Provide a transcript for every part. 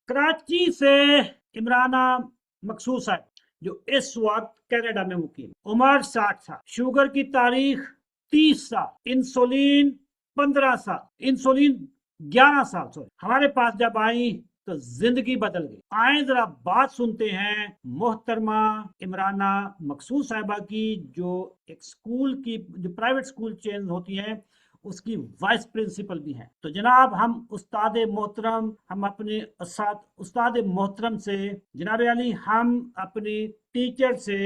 कराची से इमराना मकसूद साहब जो इस वक्त कनाडा में मुकीम, उम्र 60 साल, शुगर की तारीख 30 साल, इंसुलिन 15 साल, इंसुलिन 11 साल। सॉरी, हमारे पास जब आई तो जिंदगी बदल गई। आए जरा बात सुनते हैं मोहतरमा इमराना मकसूद साहिबा की, जो एक स्कूल की, जो प्राइवेट स्कूल चेन होती हैं उसकी वाइस प्रिंसिपल भी हैं। तो जनाब हम उस्ताद मोहतरम, हम अपने उस्ताद मोहतरम से, जनाब अली, हम अपनी टीचर से,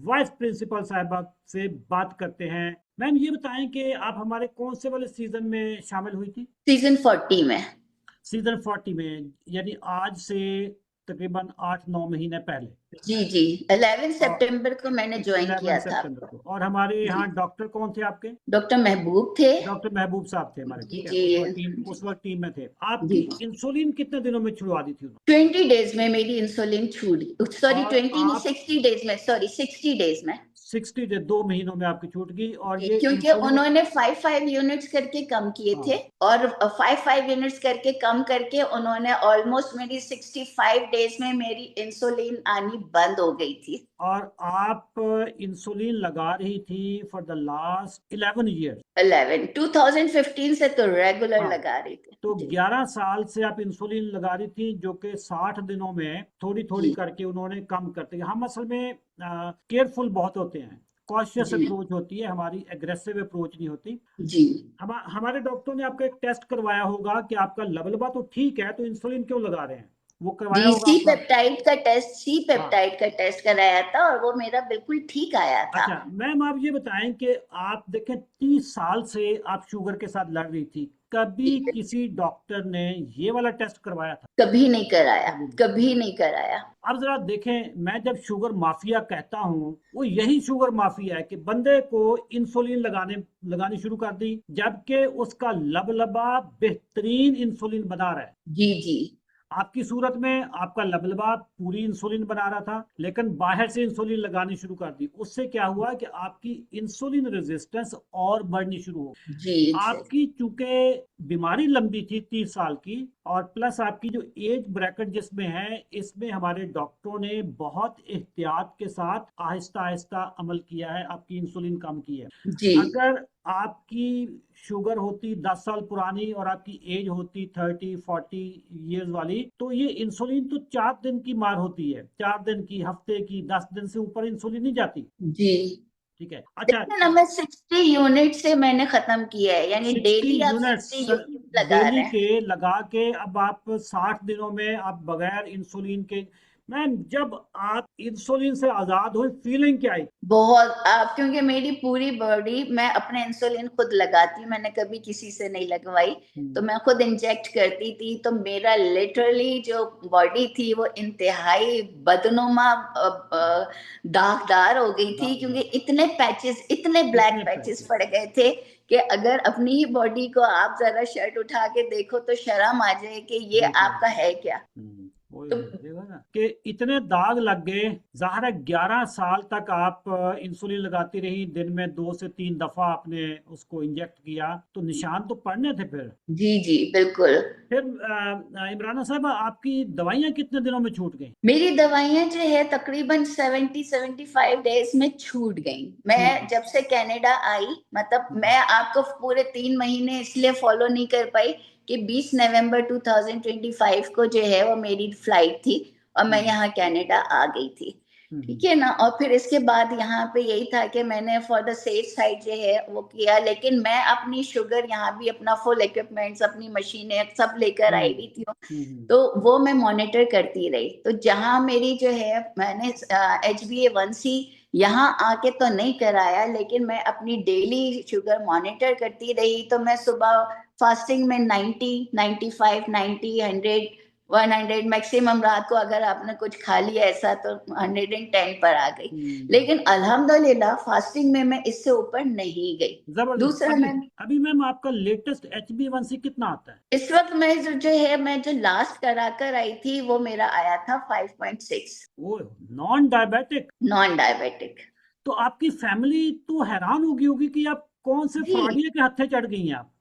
वाइस प्रिंसिपल साहिबा से बात करते हैं। मैम ये बताएं कि आप हमारे कौन से वाले सीजन में शामिल हुई थी? सीजन 40 में। सीजन 40 में, यानी आज से तकरीबन 8-9 महीने पहले। जी जी, 11 और सितंबर को मैंने ज्वाइन 11 किया था सितंबर को। और हमारे जी। यहाँ डॉक्टर कौन थे आपके? डॉक्टर महबूब थे। डॉक्टर महबूब साहब थे हमारे, जी ठीक है, जी उस वक्त टीम में थे। जी। आपकी इंसुलिन कितने दिनों में छुड़वा दी थी उन्होंने? 20 डेज में मेरी इंसुलिन छूट, सॉरी और 20 नहीं, आप 60 डेज में, सॉरी 60 डेज में। 60 डे, 2 महीनों में आपकी छूट गई। और ये क्योंकि इंसुलिन, उन्होंने 5 यूनिट्स करके कम किए थे, हाँ, और 5 यूनिट्स करके कम करके उन्होंने ऑलमोस्ट मेरी 65 डेज में मेरी इंसुलिन आनी बंद हो गई थी। और आप इंसुलिन लगा रही थी फॉर द लास्ट 11 ईयर। 2015 से तो रेगुलर हाँ, लगा रही थी तो जी 11 साल से आप इंसुलिन लगा रही थी, जो कि 60 दिनों में थोड़ी थोड़ी जी करके उन्होंने कम करते। हम असल में केयरफुल बहुत होते हैं, कॉशियस जी अप्रोच होती है हमारी, एग्रेसिव अप्रोच नहीं होती। जी हमारे डॉक्टर ने आपका एक टेस्ट करवाया होगा कि आपका लबलबा तो ठीक है, तो इंसुलिन क्यों लगा रहे हैं, वो करवाया जी। होगा आपका। सी हाँ, पेप्टाइड का टेस्ट कराया था और वो मेरा बिल्कुल ठीक आया था। अच्छा मैम, आप ये बताएं कि आप देखें 30 साल से आप शुगर के साथ लड़ रही थी, कभी जी, किसी डॉक्टर ने ये वाला टेस्ट करवाया था? कभी नहीं कराया, कभी नहीं। कभी नहीं कराया। अब जरा देखें, मैं जब शुगर माफिया कहता हूँ, वो यही शुगर माफिया है कि बंदे को इंसुलिन लगानी शुरू कर दी, जबकि उसका लबलबा बेहतरीन इंसुलिन बना रहा है। जी जी आपकी सूरत में आपका लबलबा पूरी इंसुलिन बना रहा था, लेकिन बाहर से इंसुलिन लगानी शुरू कर दी। उससे क्या हुआ कि आपकी इंसुलिन रेजिस्टेंस और बढ़नी शुरू हो। जी जी आपकी चूंकि बीमारी लंबी थी 30 साल की, और प्लस आपकी जो एज ब्रैकेट जिसमें है, इसमें हमारे डॉक्टरों ने बहुत एहतियात के साथ आहिस्ता आहिस्ता अमल किया है, आपकी इंसुलिन कम की है। जी अगर आपकी शुगर होती 10 साल पुरानी और आपकी एज होती 30-40 ईयर्स वाली, तो ये इंसुलिन तो 4 दिन की मार होती है, 4 दिन की, हफ्ते की, 10 दिन से ऊपर इंसुलिन नहीं जाती। जी। ठीक है, अच्छा। लेकिन अब मैं 60 यूनिट से मैंने खत्म किया है, यानी 60 डेली आप यूनिट्स 60 यूनिट लगा डेली रहे हैं। के लगा के अब आप 60 दिनों में आप बगैर इंसुलिन के, मैम जब आप इंसुलिन से आजाद हुई, फीलिंग क्या आई? बहुत आप, क्योंकि मेरी पूरी बॉडी, मैं अपने इंसुलिन खुद लगाती हूँ, मैंने कभी किसी से नहीं लगवाई। तो मैं खुद इंजेक्ट करती थी, तो मेरा लिटरली जो बॉडी थी वो इंतहाई बदनुमा दागदार हो गई थी, क्योंकि इतने पैचेस, इतने ब्लैक इतने पैचेस पैसे। पड़ गए थे कि अगर अपनी ही बॉडी को आप जरा शर्ट उठा के देखो तो शर्म आ जाए कि ये देखो, आपका है क्या। वही तो देखो ना कि इतने दाग लग गए। ज़ाहिर है 11 साल तक आप इंसुलिन लगाती रही, दिन में 2 से 3 दफा आपने उसको इंजेक्ट किया, तो निशान तो पड़ने थे फिर। जी जी बिल्कुल। फिर इमराना साहब, आपकी दवाइयाँ कितने दिनों में छूट गई? मेरी दवाइयां जो है तकरीबन 75 डेज में छूट गई। छूट मैं गई। जब से कनाडा आई, मतलब मैं आपको पूरे 3 महीने इसलिए फॉलो नहीं कर पाई कि 20 नवंबर 2025 को जो है वो मेरी फ्लाइट थी और मैं हम्म, यहाँ कनाडा आ गई थी। ठीक हम्म, है ना। और फिर इसके बाद यहाँ पे यही था कि मैंने फॉर द सेफ साइड जो है वो किया, लेकिन मैं अपनी शुगर यहाँ भी अपना फुल इक्विपमेंट्स, अपनी मशीनें सब लेकर आई हम्म, हुई थी। हम्म, तो वो मैं मॉनिटर करती रही। तो जहां मेरी जो है, मैंने HbA1c यहाँ आके तो नहीं कराया, लेकिन मैं अपनी डेली शुगर मॉनिटर करती रही। तो मैं सुबह फास्टिंग में 90, 95, 90, 100, 100 मैक्सिमम, रात को अगर आपने कुछ खा लिया ऐसा तो 110 पर आ गई। हम्म। लेकिन अल्हम्दुलिल्लाह फास्टिंग में मैं इससे ऊपर नहीं गई। जबरदस्त। दूसरा, अभी मैं अभी मैम आपका लेटेस्ट HbA1c कितना आता है? इस वक्त मैं जो है, मैं जो लास्ट करा कर आई थी वो मेरा आया था 5.6। वो नॉन डायबिटिक? Non diabetic. तो आपकी फैमिली तो हैरान होगी होगी कि आप कौन से जी फ्रॉडिया के हत्थे चढ़ गई हैं आप।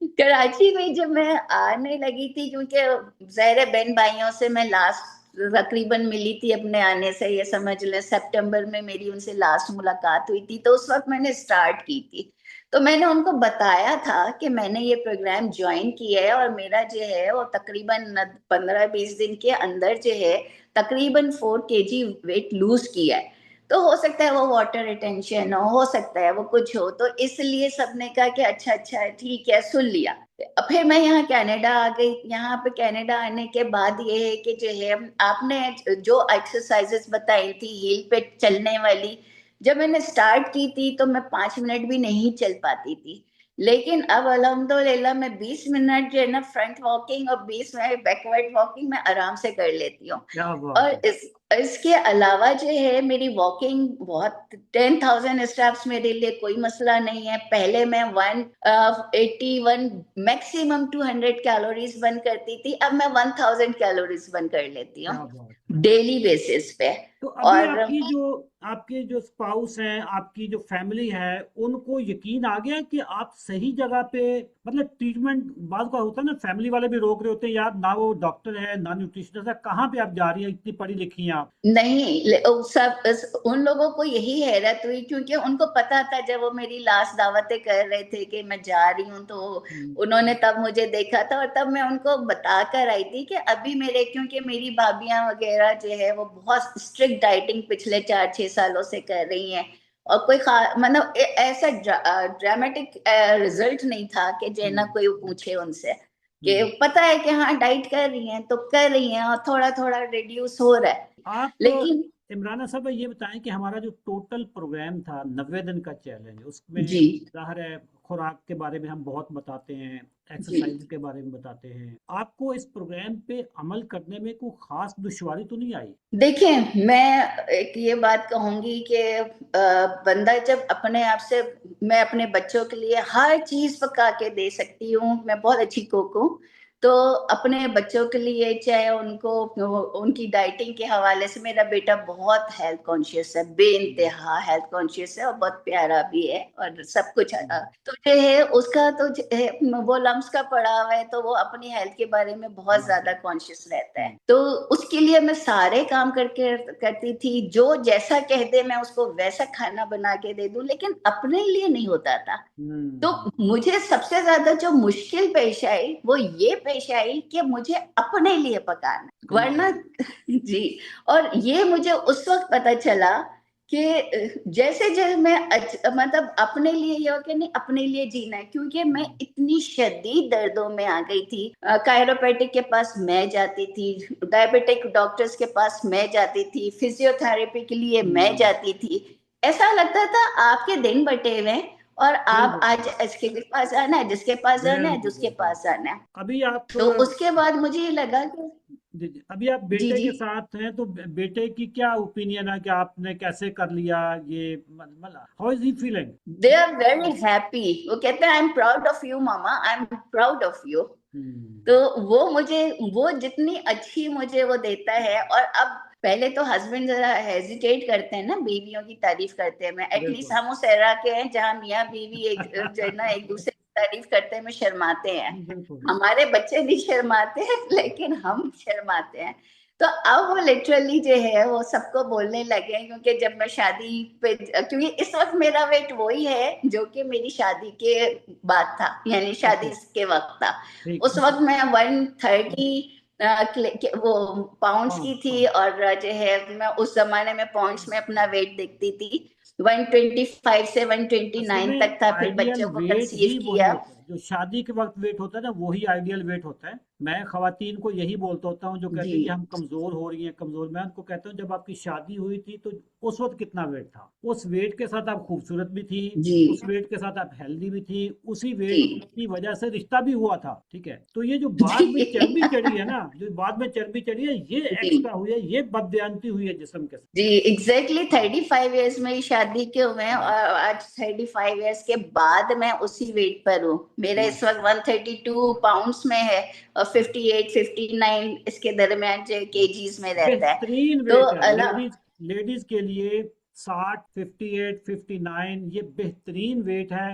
कराची में जब मैं आने लगी थी, क्योंकि ज़ाहिर बहन भाइयों से मैं लास्ट तकरीबन मिली थी अपने आने से, ये समझ ले सितंबर में मेरी उनसे लास्ट मुलाकात हुई थी, तो उस वक्त मैंने स्टार्ट की थी। तो मैंने उनको बताया था कि मैंने ये प्रोग्राम ज्वाइन किया है और मेरा जो है वो तकरीबन 15-20 दिन के अंदर जो है तकरीबन 4 kg वेट लूज किया है। तो हो सकता है वो वाटर रिटेंशन हो सकता है वो कुछ हो, तो इसलिए सबने कहा कि अच्छा अच्छा ठीक है, सुन लिया। फिर मैं यहाँ कनाडा आ गई। यहाँ पे कनाडा आने के बाद ये है कि जो है आपने जो एक्सरसाइजेस बताई थी हील पे चलने वाली, जब मैंने स्टार्ट की थी तो मैं 5 मिनट भी नहीं चल पाती थी, लेकिन अब अल्हम्दुलिल्लाह मैं 20 मिनट जो है ना फ्रंट वॉकिंग और 20 मिनट बैकवर्ड वॉकिंग मैं आराम से कर लेती हूँ। क्या बात और है। इसके अलावा जो है मेरी वॉकिंग बहुत 10,000 स्टेप्स मेरे लिए कोई मसला नहीं है। पहले मैं 181 मैक्सिमम 200 कैलोरीज बर्न करती थी, अब मैं 1000 कैलोरीज बर्न कर लेती हूँ क्या बात है। डेली बेसिस पे। तो अभी और आपके जो स्पाउस हैं, आपकी जो फैमिली है, उनको यकीन आ गया कि आप सही जगह पे, मतलब ट्रीटमेंट बाद का होता है ना, फैमिली वाले भी रोक रहे होते हैं यार, ना वो डॉक्टर है ना न्यूट्रिशनिस्ट है, कहाँ पे आप जा रही है, इतनी पढ़ी लिखी हैं आप। नहीं उन लोगों को यही हैरत हुई, क्योंकि उनको पता था जब वो मेरी लास्ट दावतें कर रहे थे कि मैं जा रही हूँ, तो हम्म, उन्होंने तब मुझे देखा था और तब मैं उनको बता कर आई थी कि अभी मेरे, क्योंकि मेरी भाभियां वगैरह जो है वो बहुत स्ट्रिक्ट डाइटिंग पिछले 4-6 सालों से कर रही हैं, और कोई मतलब ऐसा ड्रामेटिक रिजल्ट नहीं था कि जो है ना हम्म, कोई पूछे उनसे, कि हम्म। पता है कि हाँ डाइट कर रही हैं तो कर रही हैं और थोड़ा थोड़ा रिड्यूस हो रहा है। आप लेकिन इमराना साहब ये बताएं कि हमारा जो टोटल प्रोग्राम था 90 दिन का चैलेंज, उसमें जी जाहिर है खुराक के बारे में हम बहुत बताते हैं, जी एक्सरसाइज के बारे में बताते हैं, आपको इस प्रोग्राम पे अमल करने में कोई खास दुश्वारी तो नहीं आई। देखिए, मैं एक ये बात कहूंगी कि बंदा जब अपने आप से, मैं अपने बच्चों के लिए हर चीज पका के दे सकती हूँ, मैं बहुत अच्छी कुक हूँ, तो अपने बच्चों के लिए चाहे उनको उनकी डाइटिंग के हवाले से, मेरा बेटा बहुत हेल्थ कॉन्शियस है, हम्म, बेइंतहा हेल्थ कॉन्शियस है और बहुत प्यारा भी है और सब कुछ हम्म, तो जो है उसका तो जो है, वो लम्स का पड़ा हुआ है, तो वो अपनी हेल्थ के बारे में बहुत ज्यादा माशाल्लाह। कॉन्शियस रहता है, हम्म, तो उसके लिए मैं सारे काम करके करती थी, जो जैसा कह दे मैं उसको वैसा खाना बना के दे दूं, लेकिन अपने लिए नहीं होता था। हम्म, तो मुझे सबसे ज्यादा जो मुश्किल पेश आई वो ये पेश आई कि मुझे अपने लिए पकाना, कमाल वरना है। जी। और ये मुझे उस वक्त पता चला कि जैसे जैसे मैं मतलब अपने लिए ये हो कि नहीं अपने लिए जीना है, क्योंकि मैं हम्म, इतनी शदीद दर्दों में आ गई थी। कायरोपैटिक के पास मैं जाती थी, डायबिटिक डॉक्टर्स के पास मैं जाती थी, फिजियोथेरेपी के लिए मैं हम्म, जाती थी। ऐसा लगता था आपके दिन बटे हुए हैं और आप बिल्कुल आज इसके पास जाना है, जिसके पास जाना है, बिल्कुल जिसके बिल्कुल। पास जाना है। अभी आप तो उसके बाद मुझे ये लगा कि जी, जी। अभी आप जी बेटे जी, के साथ हैं, तो बेटे की क्या ओपिनियन है कि आपने कैसे कर लिया ये, मतलब how is he feeling. They are very happy. वो कहते हैं I am proud of you mama, I am proud of you. Hmm, तो वो मुझे, वो जितनी अच्छी मुझे वो देता है, और अब पहले तो हस्बैंड जरा हेजिटेट करते हैं ना बीवियों की तारीफ करते हैं, मैं एटलीस्ट बिल्कुल। हम उस एरा के हैं जहाँ मियाँ बीवी एक जो है ना एक दूसरे की तारीफ करते हैं में शर्माते हैं। बिल्कुल। हमारे बच्चे नहीं शर्माते हैं लेकिन हम शर्माते हैं। तो अब वो लिटरली जो है वो सबको बोलने लगे हैं, क्योंकि जब मैं शादी पे, क्योंकि इस वक्त मेरा वेट वही है जो कि मेरी शादी के बाद था, यानी शादी ओके। के वक्त था। ठीक उस है। वक्त मैं 130 वो पाउंड्स की पाउंड थी, पाउंड। और जो है मैं उस जमाने में पाउंड्स में अपना वेट देखती थी। 125 से असल 129 में तक था, फिर आइडियल बच्चों को वेट कंसीव ही वही किया। होता है, जो शादी के वक्त वेट होता है ना, वही आइडियल वेट होता है। मैं खवातीन को यही बोलता होता हूँ जो जी कहते हैं कि हम कमजोर हो रही हैं, कमजोर, मैं उनको कहता हूँ जब आपकी शादी हुई थी तो उस वक्त कितना वेट था, उस वेट के साथ आप खूबसूरत भी थी, जी उस वेट के साथ आप हेल्दी भी थी, उसी वेट जी की वजह से रिश्ता भी हुआ था, ठीक है। तो ये जो बाद में जी चर्बी चढ़ी है ना, जो बाद में चर्बी चढ़ी है, ये जी एक्स्ट्रा हुई है, ये बदबयांती हुई है जिस्म के साथ। जी एग्जैक्टली 35 ईयर्स में ही शादी के हुए हैं, और आज 35 ईयर्स के बाद मैं उसी वेट पर हूँ। मेरा इस वक्त माशाल्लाह। 132 पाउंड्स में है और 58-59 इसके दरमियान जो केजीज में रहता है। बेहतरीन तो वेट है अल्लाह, लेडीज, लेडीज के लिए 60, 58, 59 ये बेहतरीन वेट है।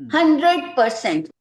100%.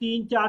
3-4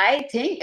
I think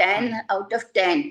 10 out of 10.